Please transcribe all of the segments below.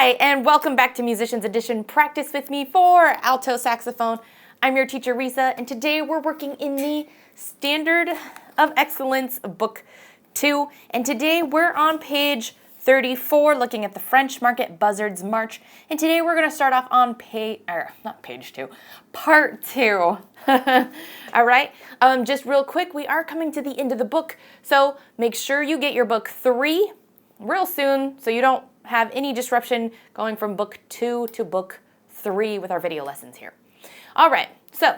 Hi, and welcome back to Musicians Edition Practice with me for alto saxophone. I'm your teacher, Reesa, and today we're working in the Standard of Excellence Book 2. And today we're on page 34, looking at the French market Buzzards March. And today we're going to start off on part 2. All right, just real quick, we are coming to the end of the book, so make sure you get your book 3 real soon so you don't have any disruption going from book 2 to book 3 with our video lessons here. All right, so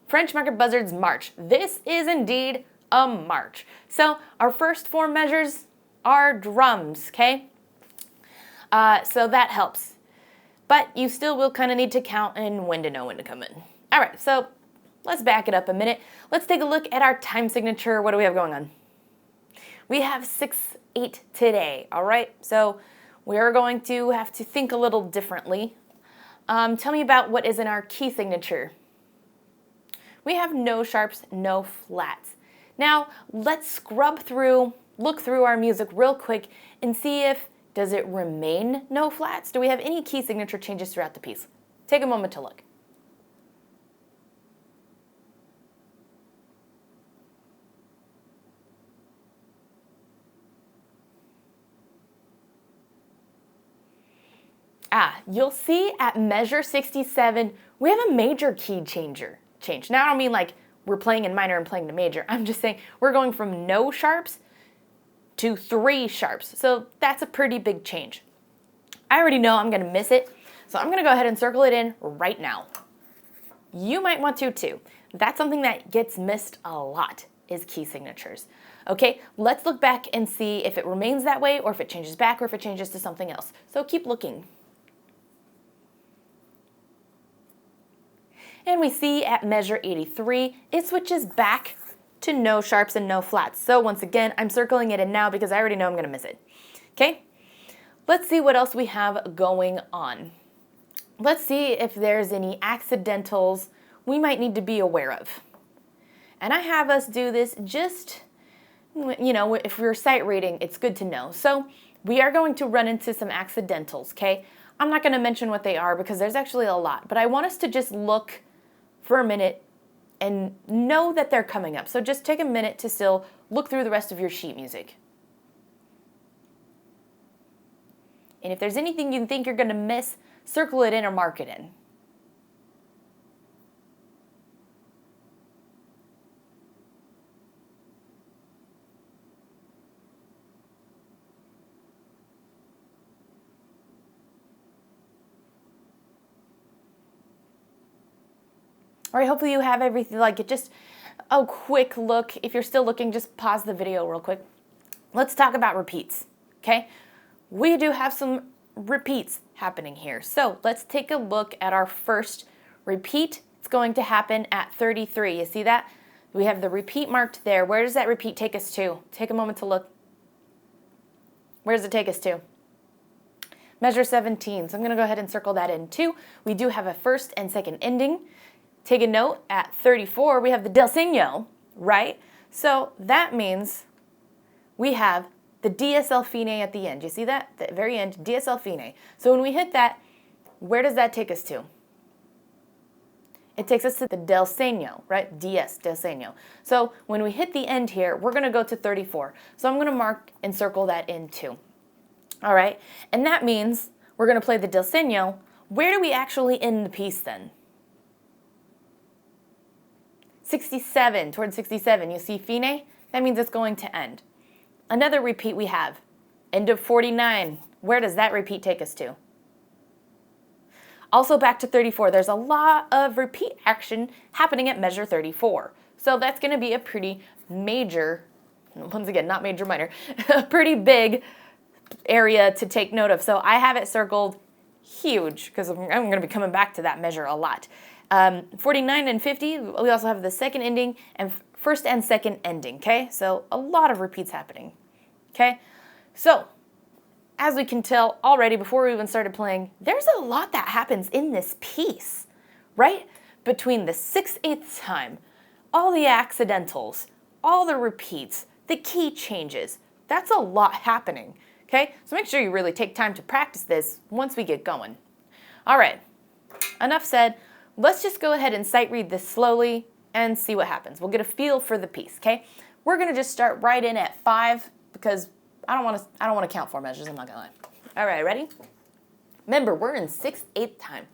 French market Buzzards March. This is indeed a march. So our first 4 measures are drums, okay? So that helps. But you still will kind of need to count and when to know when to come in. All right, so let's back it up a minute. Let's take a look at our time signature. What do we have going on? We have 6/8 today, all right? So we are going to have to think a little differently. Tell me about what is in our key signature. We have no sharps, no flats. Now, let's scrub through, look through our music real quick and see if, does it remain no flats? Do we have any key signature changes throughout the piece? Take a moment to look. You'll see at measure 67, we have a major key change. Now, I don't mean like we're playing in minor and playing to major. I'm just saying we're going from no sharps to 3 sharps. So that's a pretty big change. I already know I'm gonna miss it, so I'm gonna go ahead and circle it in right now. You might want to too. That's something that gets missed a lot, is key signatures. Okay, let's look back and see if it remains that way or if it changes back or if it changes to something else. So keep looking. And we see at measure 83, it switches back to no sharps and no flats. So once again, I'm circling it in now because I already know I'm gonna miss it. Okay, let's see what else we have going on. Let's see if there's any accidentals we might need to be aware of. And I have us do this just, you know, if we're sight reading, it's good to know. So we are going to run into some accidentals, okay? I'm not gonna mention what they are because there's actually a lot, but I want us to just look for a minute and know that they're coming up. So just take a minute to still look through the rest of your sheet music. And if there's anything you think you're gonna miss, circle it in or mark it in. All right, hopefully you have everything, like just a quick look. If you're still looking, just pause the video real quick. Let's talk about repeats, okay? We do have some repeats happening here. So let's take a look at our first repeat. It's going to happen at 33. You see that? We have the repeat marked there. Where does that repeat take us to? Take a moment to look. Where does it take us to? Measure 17. So I'm gonna go ahead and circle that in too. We do have a first and second ending. Take a note, at 34, we have the del segno, right? So that means we have the DSL fine at the end. You see that? At the very end, DSL fine. So when we hit that, where does that take us to? It takes us to the del segno, right? DS, del segno. So when we hit the end here, we're gonna go to 34. So I'm gonna mark and circle that in too. All right, and that means we're gonna play the del segno. Where do we actually end the piece then? 67, towards 67, you see fine? That means it's going to end. Another repeat we have, end of 49. Where does that repeat take us to? Also back to 34. There's a lot of repeat action happening at measure 34. So that's gonna be a pretty major, once again, not major, minor, a pretty big area to take note of. So I have it circled huge because I'm gonna be coming back to that measure a lot. 49 and 50, we also have the second ending and first and second ending, okay? So a lot of repeats happening, okay? So, as we can tell already before we even started playing, there's a lot that happens in this piece, right? Between the 6/8 time, all the accidentals, all the repeats, the key changes. That's a lot happening, Okay, so make sure you really take time to practice this once we get going. All right, enough said. Let's just go ahead and sight read this slowly and see what happens. We'll get a feel for the piece, okay? We're gonna just start right in at 5 because I don't want to count 4 measures, I'm not gonna lie. All right, ready? Remember, we're in 6/8 time.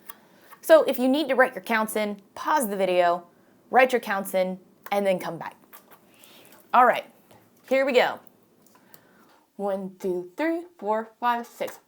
So if you need to write your counts in, pause the video, write your counts in, and then come back. All right, here we go. 1, 2, 3, 4, 5, 6.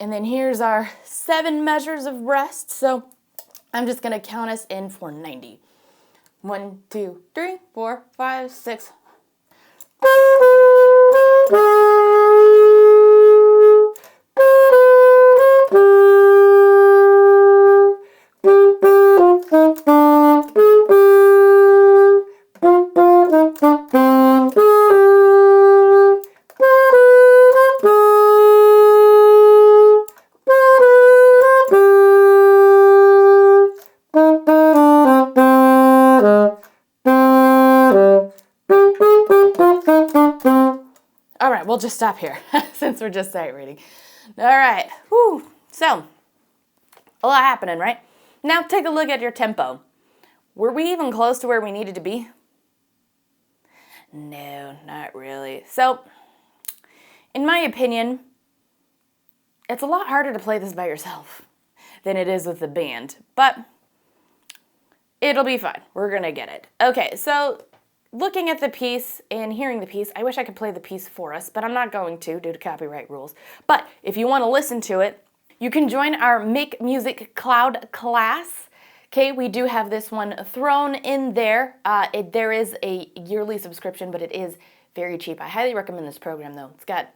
And then here's our 7 measures of rest. So I'm just gonna count us in for 90. 1, 2, 3, 4, 5, 6. All right, we'll just stop here since we're just sight reading. All right, whew. So a lot happening, right? Now take a look at your tempo. Were we even close to where we needed to be? No, not really. So, in my opinion, it's a lot harder to play this by yourself than it is with the band, but it'll be fine. We're gonna get it. Okay, so looking at the piece and hearing the piece, I wish I could play the piece for us, but I'm not going to due to copyright rules. But if you want to listen to it, you can join our Make Music Cloud class. Okay, we do have this one thrown in there. There is a yearly subscription, but it is very cheap. I highly recommend this program, though. It's got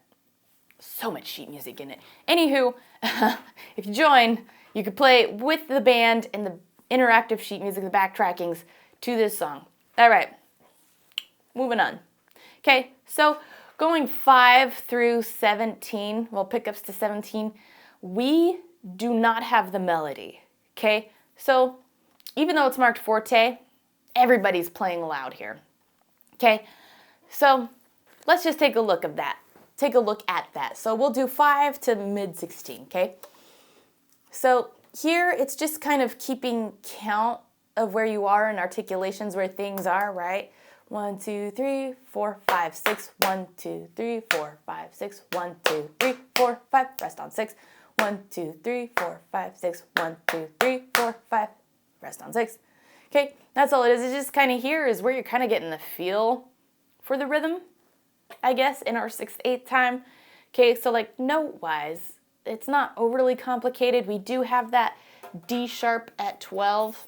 so much sheet music in it. Anywho, if you join, you could play with the band and the interactive sheet music, the backtrackings to this song. All right, moving on. Okay, so going 5 through 17, well, pickups to 17, we do not have the melody. Okay, so even though it's marked forte, everybody's playing loud here. Okay, so let's just take a look at that. So we'll do 5 to mid 16, okay? So here it's just kind of keeping count of where you are in articulations, where things are, right? 1, 2, 3, 4, 5, 6. 1, 2, 3, 4, 5, 6. 1, 2, 3, 4, 5. Rest on 6. 1, 2, 3, 4, 5, 6. 1, 2, 3, 4, 5. Rest on 6. Okay, that's all it is. It's just kind of here is where you're kind of getting the feel for the rhythm, I guess, in our 6/8 time. Okay, so like note-wise, it's not overly complicated. We do have that D sharp at 12,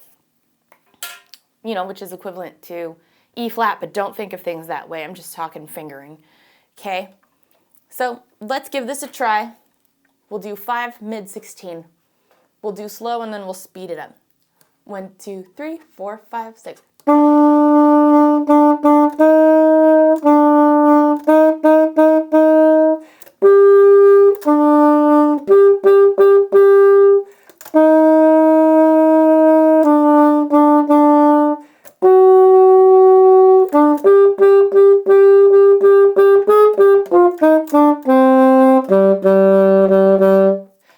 you know, which is equivalent to E flat, but don't think of things that way. I'm just talking fingering. Okay, so let's give this a try. We'll do 5 mid 16. We'll do slow and then we'll speed it up. 1, 2, 3, 4, 5, 6.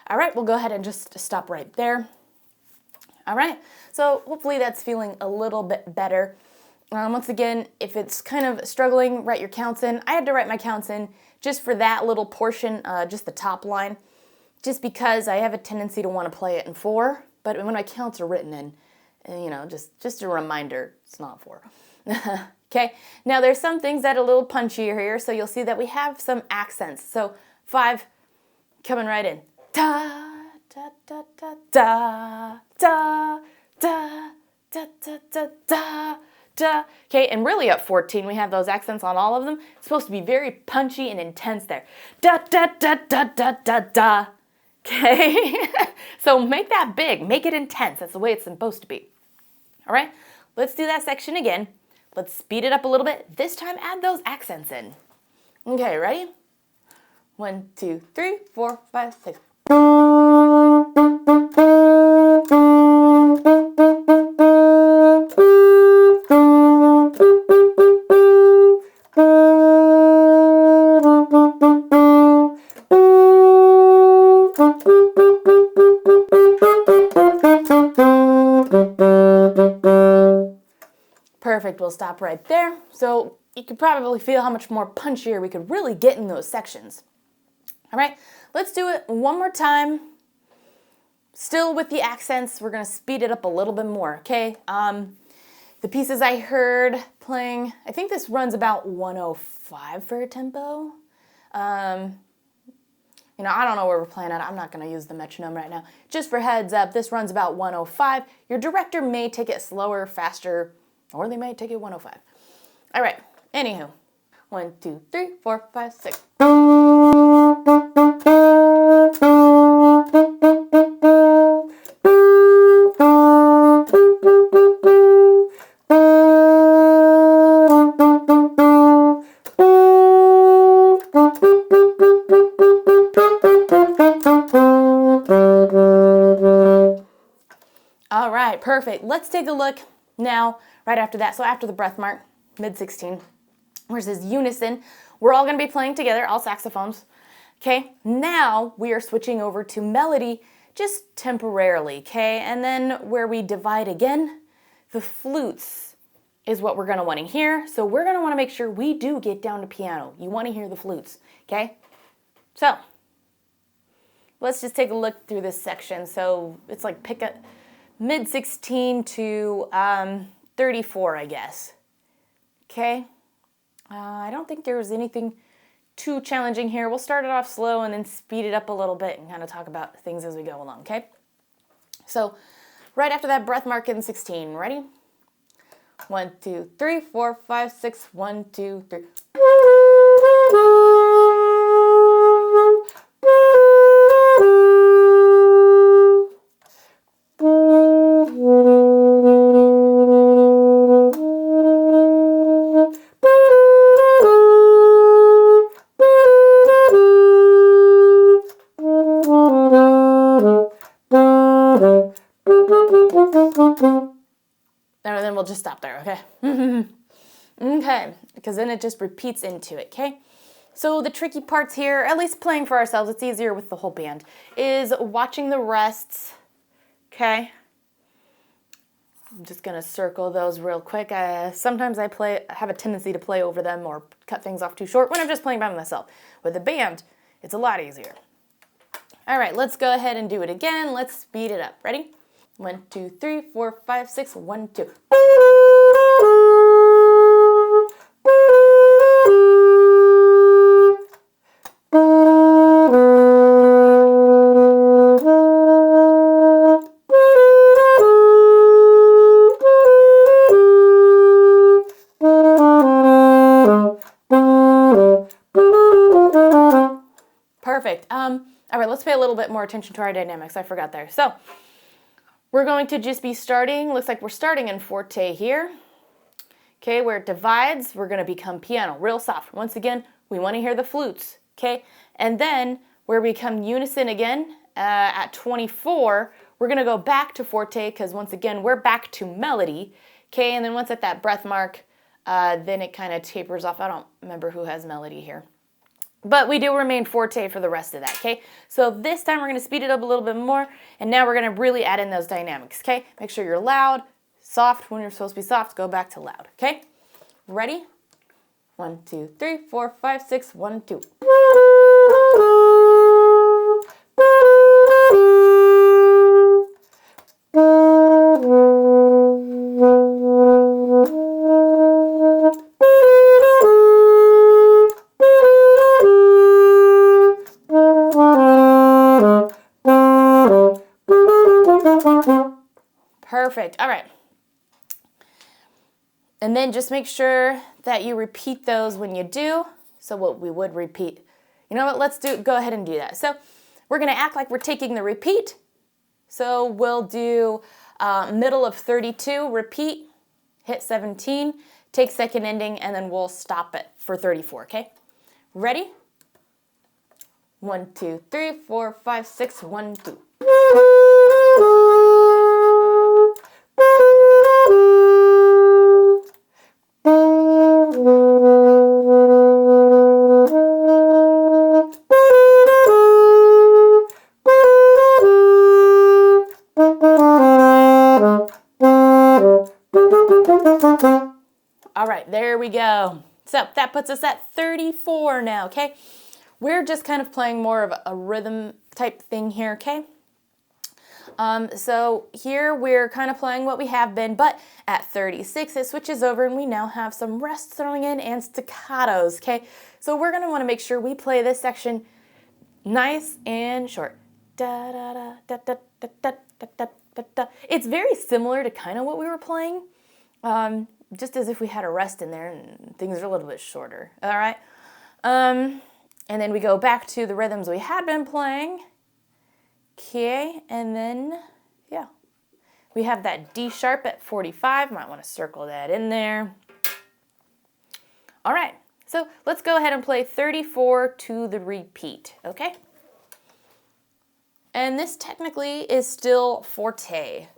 All right, we'll go ahead and just stop right there. All right, so hopefully that's feeling a little bit better. Once again, if it's kind of struggling, write your counts in. I had to write my counts in just for that little portion, just the top line, just because I have a tendency to want to play it in 4, but when my counts are written in, you know, just a reminder, it's not 4. Okay, now there's some things that are a little punchier here, so you'll see that we have some accents. So 5 coming right in. Da, da, da, da, da, da, da, da, da, da, da, da. Okay, and really at 14, we have those accents on all of them. It's supposed to be very punchy and intense there. Da, da, da, da, da, da, da. Okay, so make that big, make it intense. That's the way it's supposed to be. All right, let's do that section again. Let's speed it up a little bit. This time, add those accents in. Okay, ready? 1, 2, 3, 4, 5, 6. Perfect, we'll stop right there. So you could probably feel how much more punchier we could really get in those sections. All right, let's do it one more time. Still with the accents, we're gonna speed it up a little bit more, okay? The pieces I heard playing, I think this runs about 105 for a tempo. You know, I don't know where we're playing at. I'm not gonna use the metronome right now. Just for heads up, this runs about 105. Your director may take it slower, faster, or they may take it 105. All right, anywho. 1, 2, 3, 4, 5, 6. All right, perfect. Let's take a look now, right after that. So after the breath mark, mid 16, where it says unison, we're all going to be playing together, all saxophones. Okay, now we are switching over to melody just temporarily, okay? And then where we divide again, the flutes is what we're gonna wanna hear. So we're gonna wanna make sure we do get down to piano. You wanna hear the flutes, okay? So let's just take a look through this section. So it's like pick a mid 16 to 34, I guess. Okay. I don't think there was anything too challenging here. We'll start it off slow and then speed it up a little bit and kind of talk about things as we go along, okay? So right after that breath mark in 16, ready? 1, 2, 3, 4, 5, 6, 1, 2, 3. And then we'll just stop there, okay? Okay, because then it just repeats into it, okay? So the tricky parts here, at least playing for ourselves, it's easier with the whole band, is watching the rests, okay? I'm just gonna circle those real quick. Sometimes I have a tendency to play over them or cut things off too short when I'm just playing by myself. With the band, it's a lot easier. All right, let's go ahead and do it again. Let's speed it up. Ready? 1, 2, 3, 4, 5, 6, 1, 2. Perfect. All right, let's pay a little bit more attention to our dynamics. I forgot there. So we're going to just be starting, looks like we're starting in forte here. Okay, where it divides, we're gonna become piano, real soft. Once again, we wanna hear the flutes, okay? And then where we become unison again, at 24, we're gonna go back to forte, because once again, we're back to melody, okay? And then once at that breath mark, then it kind of tapers off. I don't remember who has melody here. But we do remain forte for the rest of that, okay? So this time we're gonna speed it up a little bit more, and now we're gonna really add in those dynamics, okay? Make sure you're loud, soft. When you're supposed to be soft, go back to loud, okay? Ready? 1, 2, 3, 4, 5, 6, 1, 2. Perfect. All right. And then just make sure that you repeat those when you do. So what we would repeat. You know what? Let's go ahead and do that. So we're going to act like we're taking the repeat. So we'll do middle of 32, repeat, hit 17, take second ending, and then we'll stop it for 34, okay? Ready? 1, 2, 3, 4, 5, 6, 1, 2. All right, there we go. So that puts us at 34 now, okay? We're just kind of playing more of a rhythm type thing here, okay? So here we're kind of playing what we have been, but at 36 it switches over and we now have some rests throwing in and staccatos, okay? So we're gonna wanna make sure we play this section nice and short. Da, da, da, da, da, da, da, da, da, da, da. It's very similar to kind of what we were playing, just as if we had a rest in there and things are a little bit shorter, all right? And then we go back to the rhythms we had been playing. Okay, and then, yeah, we have that D sharp at 45. Might want to circle that in there. All right, so let's go ahead and play 34 to the repeat, okay? And this technically is still forte.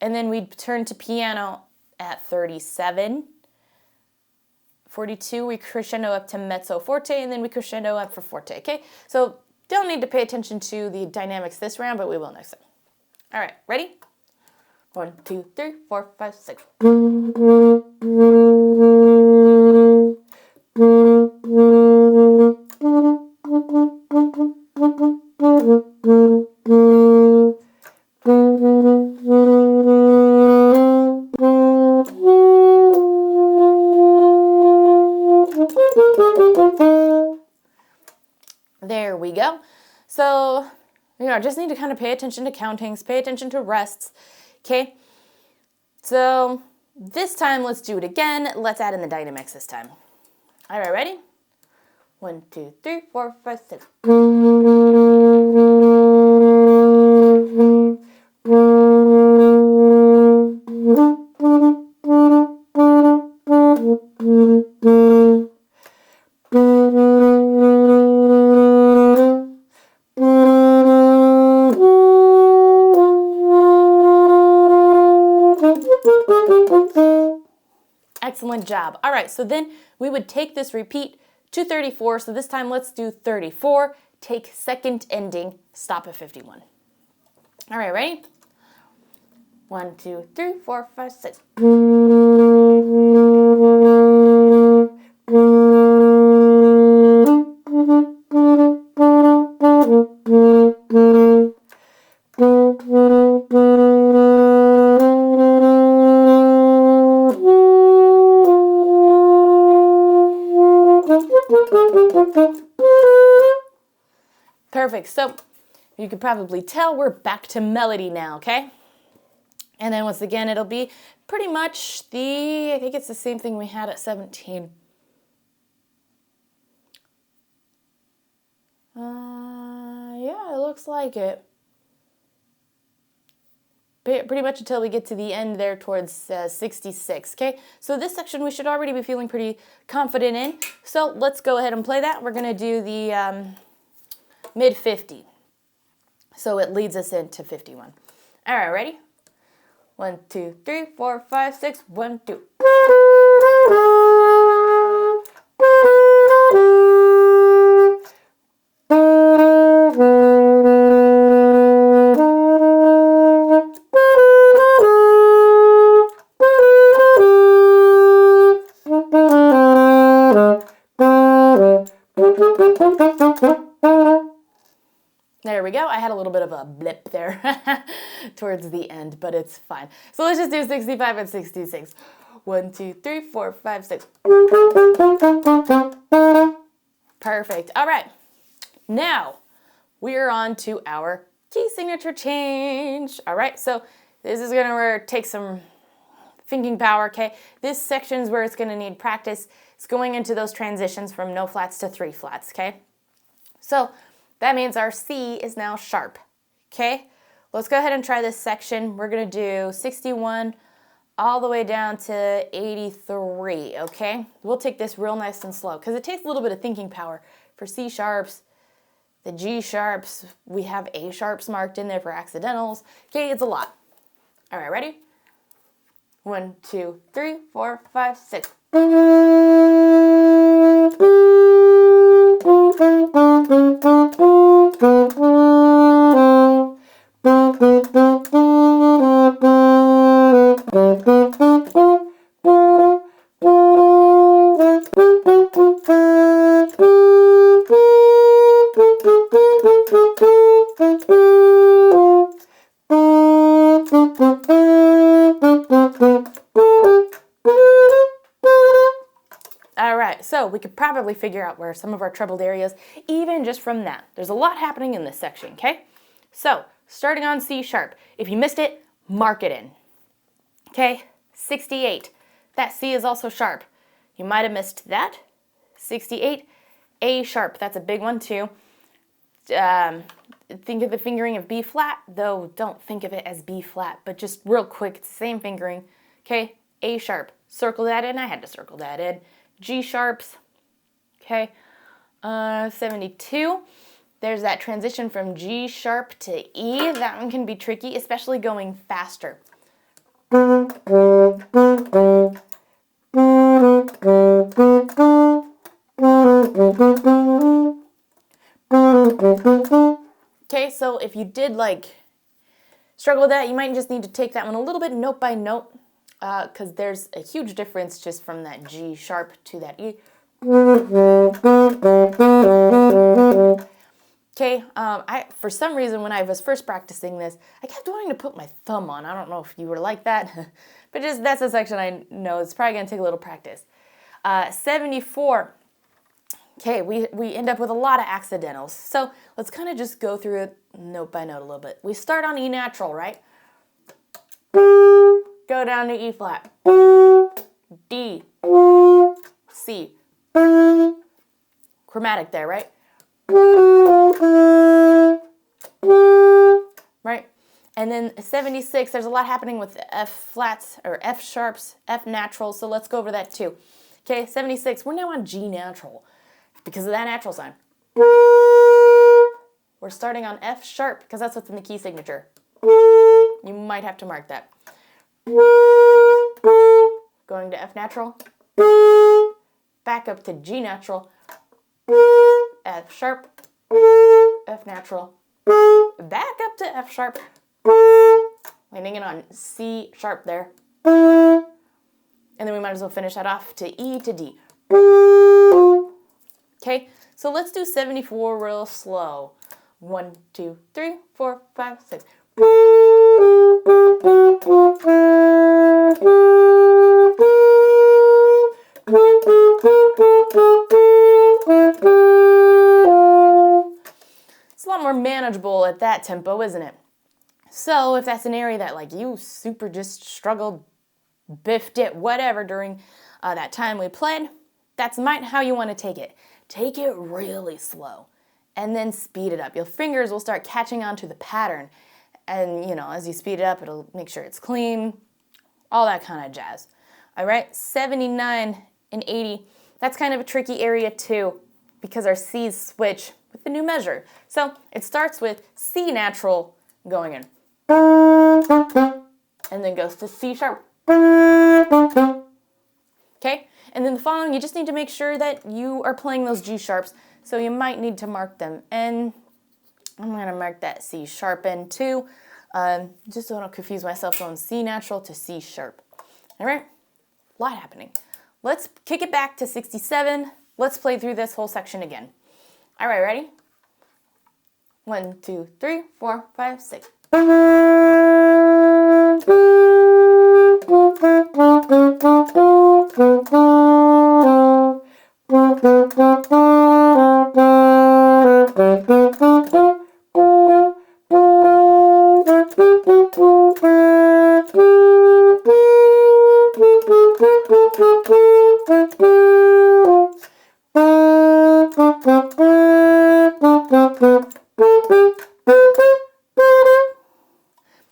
And then we turn to piano at 37. 42, we crescendo up to mezzo forte, and then we crescendo up for forte, okay? So don't need to pay attention to the dynamics this round, but we will next time. All right, ready? 1, 2, 3, 4, 5, 6. There we go. So, just need to kind of pay attention to countings, pay attention to rests, okay? So, this time, let's do it again. Let's add in the dynamics this time. All right, ready? 1, 2, 3, 4, 5, 6. Excellent job. All right, so then we would take this repeat to 34. So this time let's do 34. Take second ending, stop at 51. All right, ready? 1, 2, 3, 4, 5, 6. Perfect. So you can probably tell we're back to melody now, okay? And then once again, it'll be pretty much I think it's the same thing we had at 17. Yeah, it looks like it. Pretty much until we get to the end there towards 66, okay? So this section we should already be feeling pretty confident in. So let's go ahead and play that. We're going to do the mid 50. So it leads us into 51. All right, ready? 1, 2, 3, 4, 5, 6, 1, 2. There we go. I had a little bit of a blip there towards the end, but it's fine. So let's just do 65 and 66. 1, 2, 3, 4, 5, 6. Perfect. All right. Now we're on to our key signature change. All right. So this is going to take some thinking power, okay? This section is where it's going to need practice. It's going into those transitions from no flats to 3 flats, okay? So that means our C is now sharp, okay? Let's go ahead and try this section. We're going to do 61 all the way down to 83, okay? We'll take this real nice and slow because it takes a little bit of thinking power. For C sharps, the G sharps, we have A sharps marked in there for accidentals. Okay, it's a lot. All right, ready? 1, 2, 3, 4, 5, 6. All right, so we could probably figure out where some of our troubled areas, even just from that. There's a lot happening in this section, okay? So, starting on C sharp. If you missed it, mark it in. Okay, 68. That C is also sharp. You might have missed that. 68, A sharp. That's a big one too. Think of the fingering of B flat, though don't think of it as B flat, but just real quick, it's the same fingering. Okay, A sharp. Circle that in. I had to circle that in. G sharps. Okay, 72. There's that transition from G sharp to E. That one can be tricky, especially going faster. Okay, so if you did like struggle with that, you might just need to take that one a little bit note by note, because there's a huge difference just from that G sharp to that E. Okay, for some reason when I was first practicing this, I kept wanting to put my thumb on. I don't know if you were like that, but that's a section I know it's probably going to take a little practice. 74. Okay, we end up with a lot of accidentals. So let's kind of just go through it note by note a little bit. We start on E natural, right? Go down to E flat, D, C. Chromatic there, right? Right? And then 76, there's a lot happening with F flats or F sharps, F natural, so let's go over that too. Okay, 76, we're now on G natural because of that natural sign. We're starting on F sharp because that's what's in the key signature. You might have to mark that. Going to F natural, back up to G natural, F sharp, F natural, back up to F sharp, landing it on C sharp there, and then we might as well finish that off to E to D. Okay, so let's do 74 real slow. 1, 2, 3, 4, 5, 6. It's a lot more manageable at that tempo, isn't it? So if that's an area that like you super just struggled, biffed it, whatever during that time we played, that's might how you want to take it. Take it really slow and then speed it up. Your fingers will start catching on to the pattern. And, you know, as you speed it up, it'll make sure it's clean, all that kind of jazz. All right, 79 and 80, that's kind of a tricky area too because our C's switch with the new measure. So it starts with C natural going in and then goes to C sharp. Okay, and then the following, you just need to make sure that you are playing those G sharps, so you might need to mark them. And I'm going to mark that C sharp in too, just so I don't confuse myself going C natural to C sharp. All right, a lot happening. Let's kick it back to 67. Let's play through this whole section again. All right, ready? 1, 2, 3, 4, 5, 6.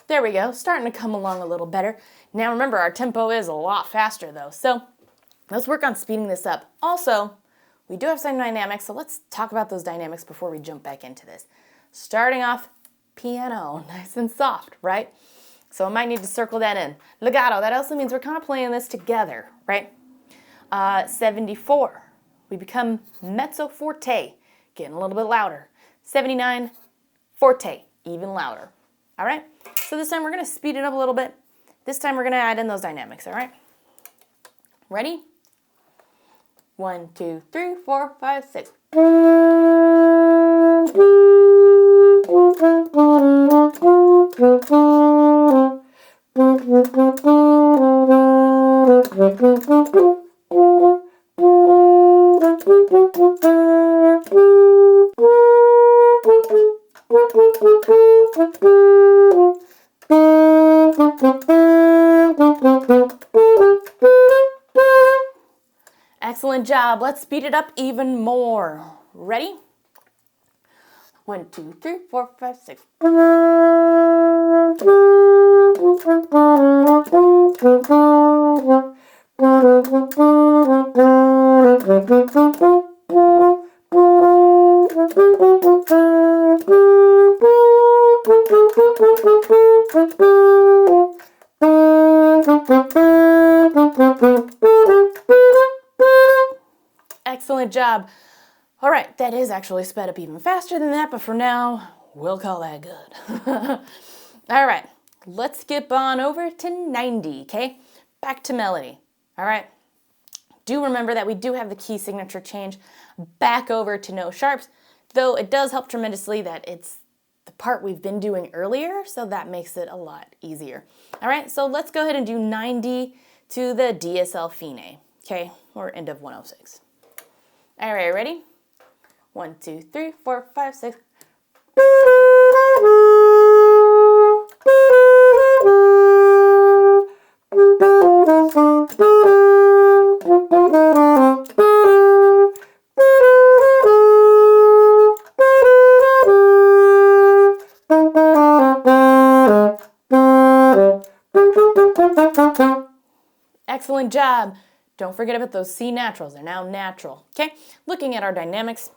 There we go, starting to come along a little better. Now remember, our tempo is a lot faster though, so let's work on speeding this up. Also, we do have some dynamics, so let's talk about those dynamics before we jump back into this. Starting off, piano, nice and soft, right? So I might need to circle that in. Legato, that also means we're kind of playing this together, right? 74, we become mezzo forte, getting a little bit louder. 79, forte, even louder. All right, so this time we're going to speed it up a little bit. This time we're going to add in those dynamics, all right? Ready? 1, 2, 3, 4, 5, 6. Excellent job. Let's speed it up even more. Ready? 1, 2, 3, 4, 5, 6. Excellent job. All right, that is actually sped up even faster than that, but for now, we'll call that good. All right, let's skip on over to 90, okay? Back to melody, all right? Do remember that we do have the key signature change back over to no sharps, though it does help tremendously that it's the part we've been doing earlier, so that makes it a lot easier. All right, so let's go ahead and do 90 to the DSL Fine, okay? Or end of 106. All right, ready? 1, 2, 3, 4, 5, 6. Excellent job. Don't forget about those C naturals. They're now natural. Okay, looking at our dynamics,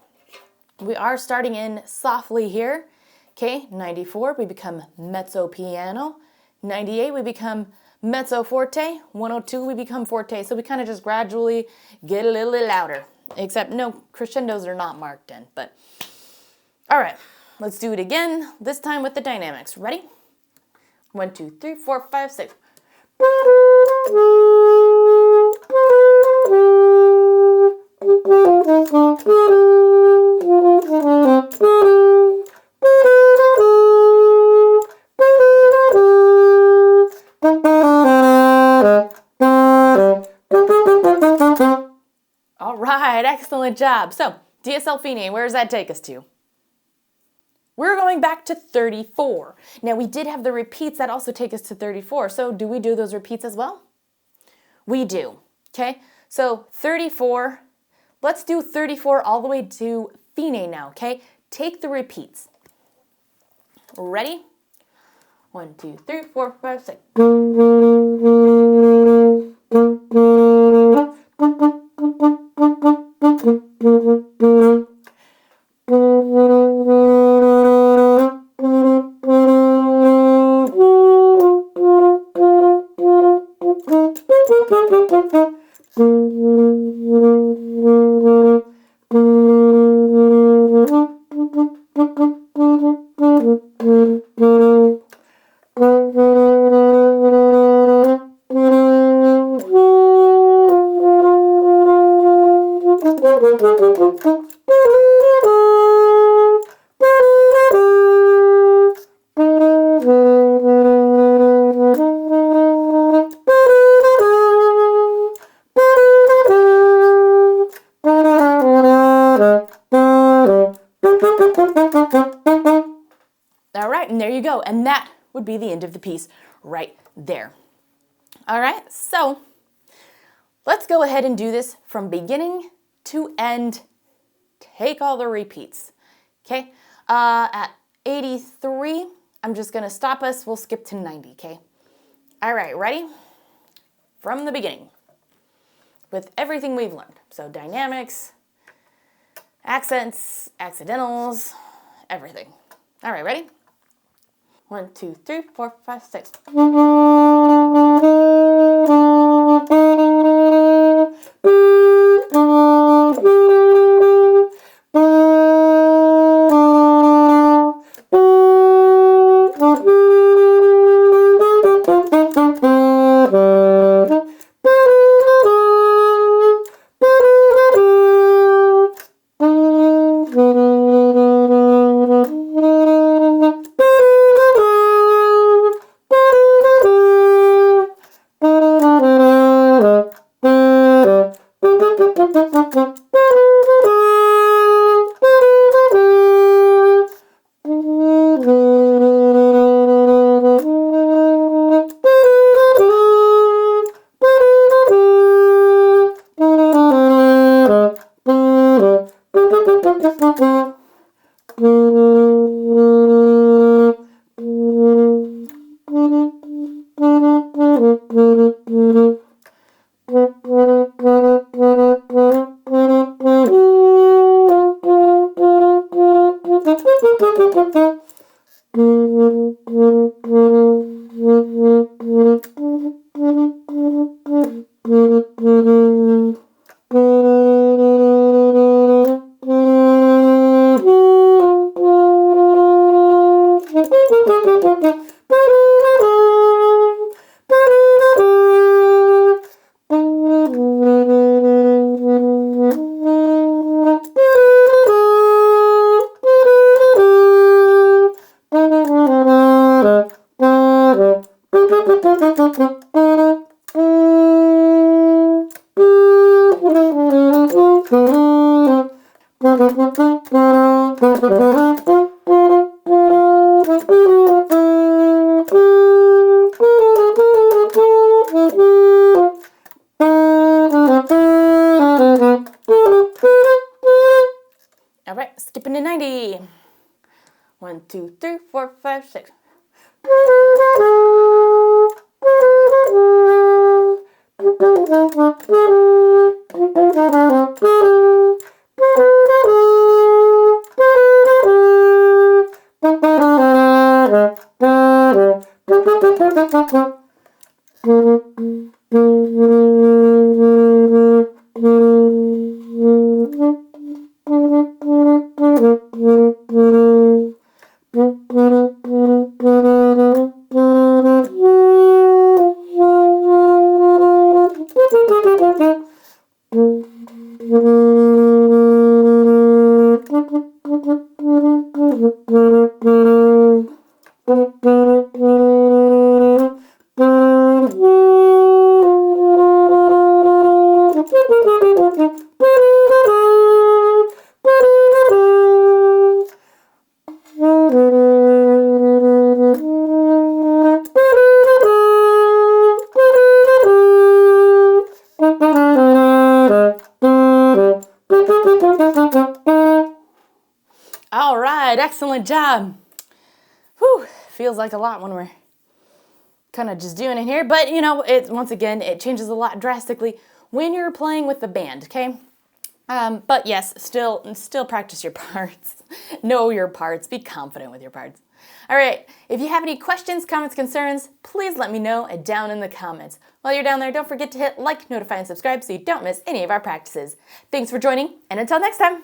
we are starting in softly here. Okay, 94, we become mezzo piano. 98, we become mezzo forte. 102, we become forte. So we kind of just gradually get a little bit louder. Except no, crescendos are not marked in. But all right, let's do it again. This time with the dynamics. Ready? 1, 2, 3, 4, 5, 6. All right, excellent job. So, DSL Fine, where does that take us to? We're going back to 34. Now, we did have the repeats that also take us to 34. So, do we do those repeats as well? We do. Okay, so 34. Let's do 34 all the way to Fine now, okay? Take the repeats. Ready? 1, 2, 3, 4, 5, 6. All right, and there you go. And that would be the end of the piece right there. All right, so let's go ahead and do this from beginning to end. Take all the repeats, okay? At 83, I'm just gonna stop us. We'll skip to 90, okay? All right, ready? From the beginning with everything we've learned. So dynamics, accents, accidentals, everything. All right, ready? 1, 2, 3, 4, 5, 6. All right, skipping to 90. 1, 2, 3, 4, 5, 6. All right, excellent job. Whew, feels like a lot when we're kind of just doing it here, but you know, once again, it changes a lot drastically when you're playing with the band, okay? But yes, still practice your parts. Know your parts. Be confident with your parts. All right, if you have any questions, comments, concerns, please let me know down in the comments. While you're down there, don't forget to hit like, notify, and subscribe so you don't miss any of our practices. Thanks for joining, and until next time.